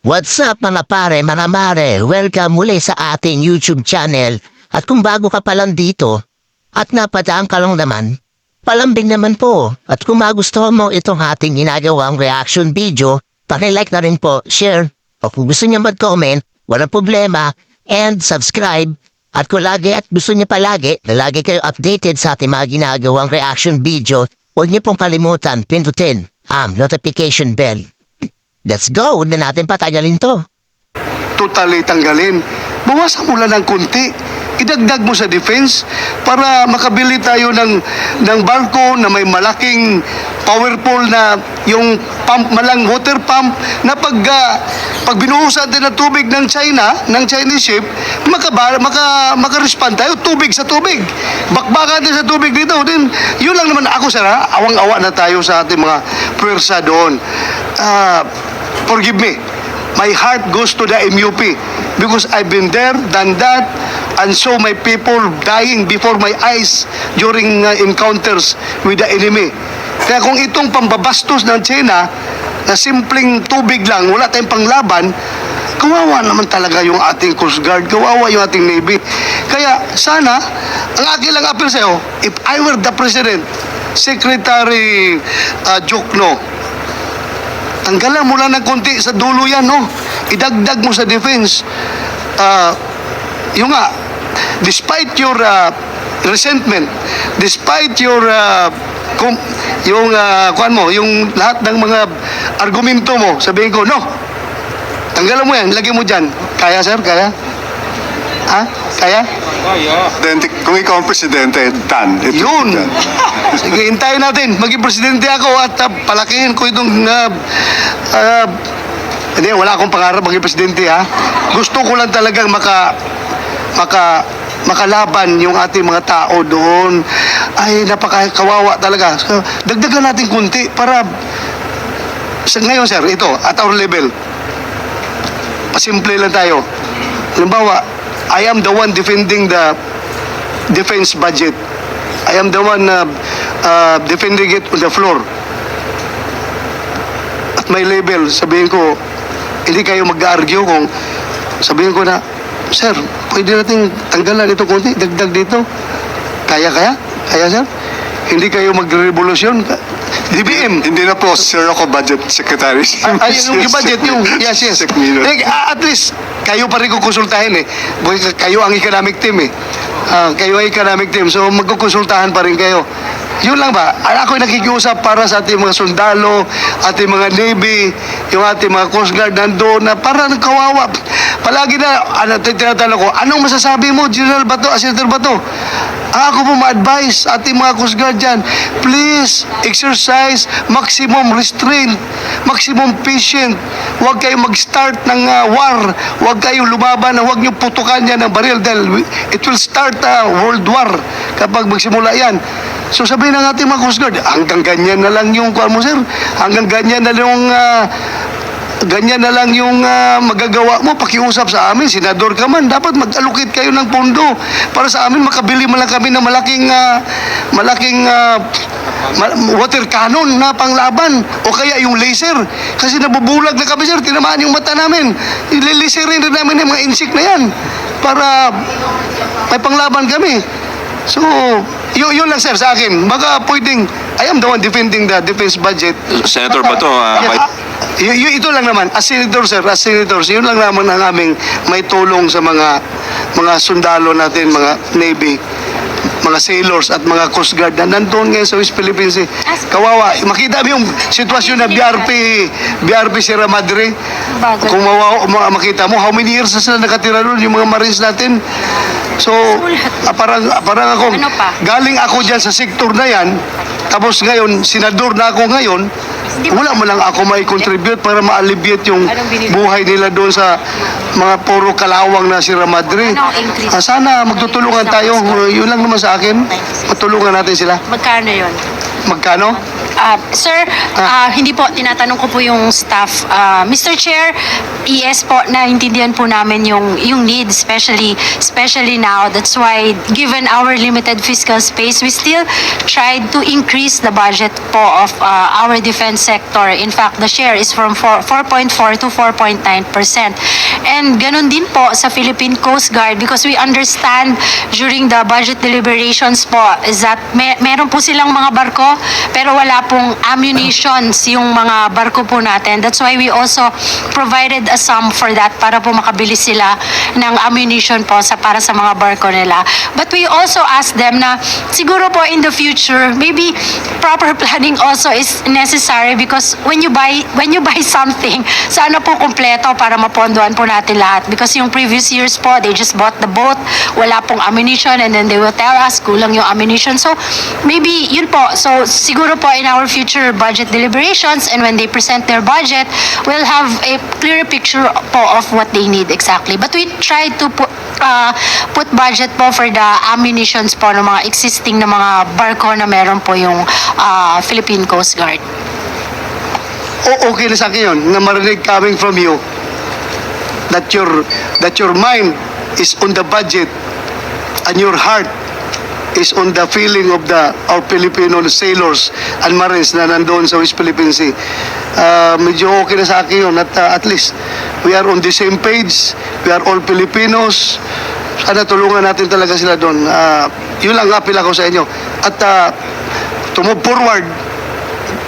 What's up mga pare, mga mare? Welcome muli sa ating YouTube channel. At kung bago ka pa lang dito, at napadaan ka lang naman, palambing naman po. At kung magustuhan mo itong ating ginagawang reaction video, paki-like na rin po, share, o kung gusto niya mag-comment, walang problema, and subscribe. At kung lagi at gusto niya palagi na lagi kayo updated sa ating mga ginagawang reaction video, huwag niyo pong kalimutan pindutin ang notification bell. Let's go! Huwag na natin patagalin to. Totally tanggalin. Bawasan mo lang ng konti. Idagdag mo sa defense para makabili tayo ng barko na may malaking powerful na yung pump, malang water pump na pag binuhusan din ng tubig ng China, ng Chinese ship, maka-respond tayo, tubig sa tubig. Bakbakan din sa tubig dito. Din, yun lang naman ako, sir, ha? Awang-awa na tayo sa ating mga pwersa doon. Forgive me. My heart goes to the MUP because I've been there, done that, and saw my people dying before my eyes during encounters with the enemy. Kaya kung itong pambabastos ng China, na simpleng tubig lang, wala tayong panglaban, kawawa naman talaga yung ating Coast Guard, kawawa yung ating Navy. Kaya sana, ang aking lang appeal sa'yo, if I were the President, Secretary Jokno, tanggalan mo lang ng konti sa dulo yan, no? Idagdag mo sa defense. Yung nga, despite your resentment, despite your yung lahat ng mga argumento mo, sabihin ko, no, tanggalan mo yan, lagay mo dyan. Kaya, sir? Kaya? Ha? Kaya? Then, kung ikaw ang presidente, done. Yun. Sige, hintayin natin. Maging presidente ako at palakihin ko itong hindi, wala akong pangarap maging presidente, ha. Gusto ko lang talagang makalaban yung ating mga tao doon. Ay, napakakawawa talaga. So, dagdagan natin kunti para ngayon, sir, ito, at our level, pasimple lang tayo. Halimbawa, I am the one defending the defense budget. I am the one defending it on the floor. At my level, sabihin ko, hindi kayo mag-argue kung sabihin ko na, sir, pwede natin tanggalan ito konti, dagdag dito. Kaya? Kaya, sir? Hindi kayo mag-revolusyon? DBM. Hindi na po, sir, ako budget secretary. Yung budget, yung, yes. At least, kayo pa rin kukonsultahin eh. Kayo ang economic team eh. Kayo ang economic team. So, magkukonsultahan pa rin kayo. Yun lang ba? Ako'y nakikiusap para sa ating mga sundalo, ating mga Navy, yung ating mga Coast Guard nandoon na para nagkawawa. Palagi na, tinatanong ko, anong masasabi mo, General Bato, Senator Bato? Ako po ma-advise ating mga Coast Guard dyan, please exercise maximum restraint, maximum patient. Huwag kayong mag-start ng war. Huwag kayong lumaban, huwag nyo putukan yan ng baril dahil it will start a world war kapag magsimula yan. So sabihin ng ating mga Coast Guard, hanggang ganyan na lang yung kuwan mo, sir. Hanggang ganyan na lang yung magagawa mo, pakiusap sa amin, senador ka man, dapat mag-allocate kayo ng pondo para sa amin, makabili man lang kami ng malaking water cannon na panglaban o kaya yung laser. Kasi nabubulag na kami, sir, tinamaan yung mata namin. Ililiserin rin namin yung mga insect na yan para may panglaban kami. So, yun lang, sir, sa akin. Baka pwedeng, I am the one defending the defense budget. Senator Bato, ito lang naman, as senators, yun lang naman ang aming may tulong sa mga sundalo natin, mga Navy, mga sailors at mga Coast Guard na nandun ngayon sa West Philippines. Kawawa. Makita mo yung sitwasyon na BRP Sierra Madre. Kung makita mo, how many years na sila nakatira doon, yung mga Marines natin. So, parang ako, galing ako dyan sa sektor na yan, tapos ngayon, senador na ako ngayon, wala mo lang ako may contribute para ma-alleviate yung buhay nila doon sa mga puro kalawang na Sierra Madre. Sana magtutulungan tayo. Yun lang naman sa akin. Matulungan natin sila. Magkano yun? Magkano? Sir, hindi po, tinatanong ko po yung staff. Mr. Chair, yes po, naintindihan po namin yung need, especially now. That's why, given our limited fiscal space, we still tried to increase the budget po of our defense sector. In fact, the share is from 4.4 to 4.9%. And ganun din po sa Philippine Coast Guard because we understand during the budget deliberations po is that meron po silang mga barko pero wala pong ammunitions yung mga barko po natin. That's why we also provided a sum for that para po makabili sila ng ammunition po para sa mga barko nila. But we also asked them na siguro po in the future, maybe proper planning also is necessary because when you buy something, sana po kumpleto para mapondohan po natin lahat. Because yung previous years po, they just bought the boat, wala pong ammunition, and then they will tell us kulang yung ammunition. So maybe yun po. So siguro po in our future budget deliberations and when they present their budget, we'll have a clear picture po of what they need exactly. But we try to put budget po for the ammunitions po ng mga existing na mga barko na meron po yung Philippine Coast Guard. Okay na sa akin yun, na marinig coming from you that your mind is on the budget and your heart is on the feeling of our Filipino sailors and marines na nandoon sa West Philippine Sea. Medyo okay na sa akin yun at least we are on the same page, we are all Filipinos. Sana tulungan natin talaga sila doon. Yun lang apil ako sa inyo. At to move forward,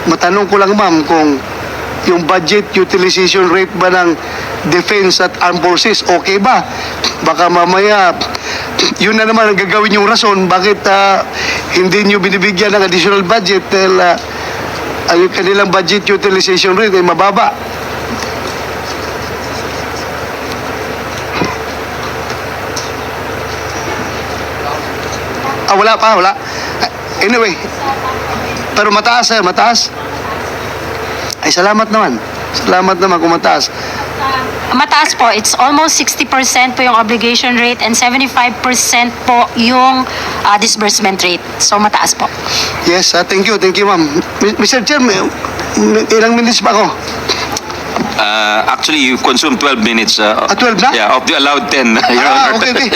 matanong ko lang ma'am kung yung budget utilization rate ba ng defense at armed forces, okay ba? Baka mamaya, yun na naman ang gagawin yung rason bakit hindi nyo binibigyan ng additional budget dahil yung kanilang budget utilization rate ay mababa. Wala pa, wala. Anyway, pero mataas mataas. Ay, salamat naman. Salamat naman kung mataas. Mataas po. It's almost 60% po yung obligation rate and 75% po yung disbursement rate. So, mataas po. Yes, thank you, ma'am. Mr. Chair, ilang minutes pa ako? Actually, you've consumed 12 minutes. 12 na? Yeah, of the allowed 10. Your Honor. Okay.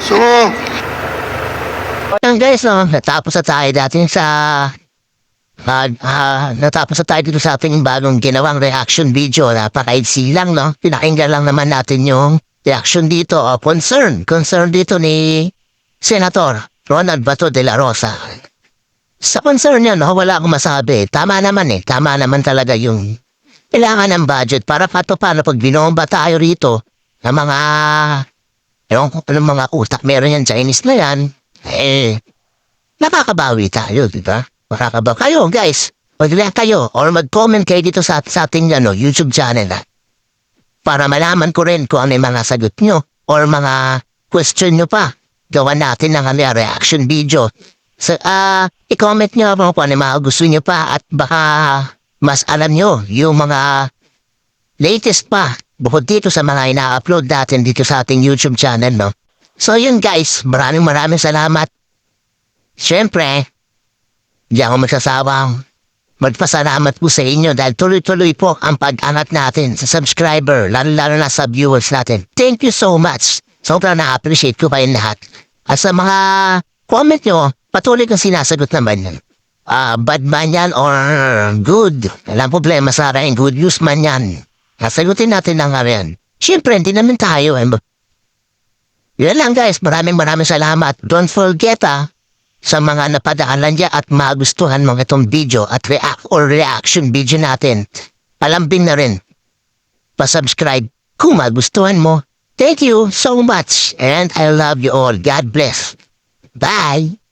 So, Ayan guys, no, natapos na tayo dati sa natapos na tayo dito sa ating bagong ginawang reaction video. Napaka-easy lang, no? Pinakinggan lang naman natin yung reaction dito o concern dito ni Senator Ronald Bato de la Rosa. Sa concern niya, no, wala akong masabi. Tama naman talaga yung kailangan ng budget para paano pag binomba tayo rito ng mga ewan ko anong mga utak meron yan, Chinese na yan, nakakabawi tayo, di ba? Makakabawi kayo, guys. Mag-react kayo or mag-comment kayo dito sa ating YouTube channel para malaman ko rin kung ano yung mga sagot nyo or mga question nyo pa. Gawan natin ng reaction video. So, i-comment nyo kung ano yung mga gusto nyo pa at baka mas alam nyo yung mga latest pa bukod dito sa mga ina-upload natin dito sa ating YouTube channel, no? So yun guys, maraming salamat. Siyempre, di ako magsasawang magpasalamat po sa inyo dahil tuloy-tuloy po ang pag-angat natin sa subscriber, lalo na sa viewers natin. Thank you so much. Sobrang na-appreciate ko kayong lahat. At sa mga comment nyo, patuloy kong sinasagot naman. Bad man yan or good. Walang problema sa akin, good news man yan. Nasagutin natin ang yan. Siyempre, hindi naman tayo. Yan lang guys, maraming salamat. Don't forget sa mga napadaanan niya at magustuhan mo itong video at reaction video natin. Palambing na rin. Pa-subscribe kung magustuhan mo. Thank you so much and I love you all. God bless. Bye!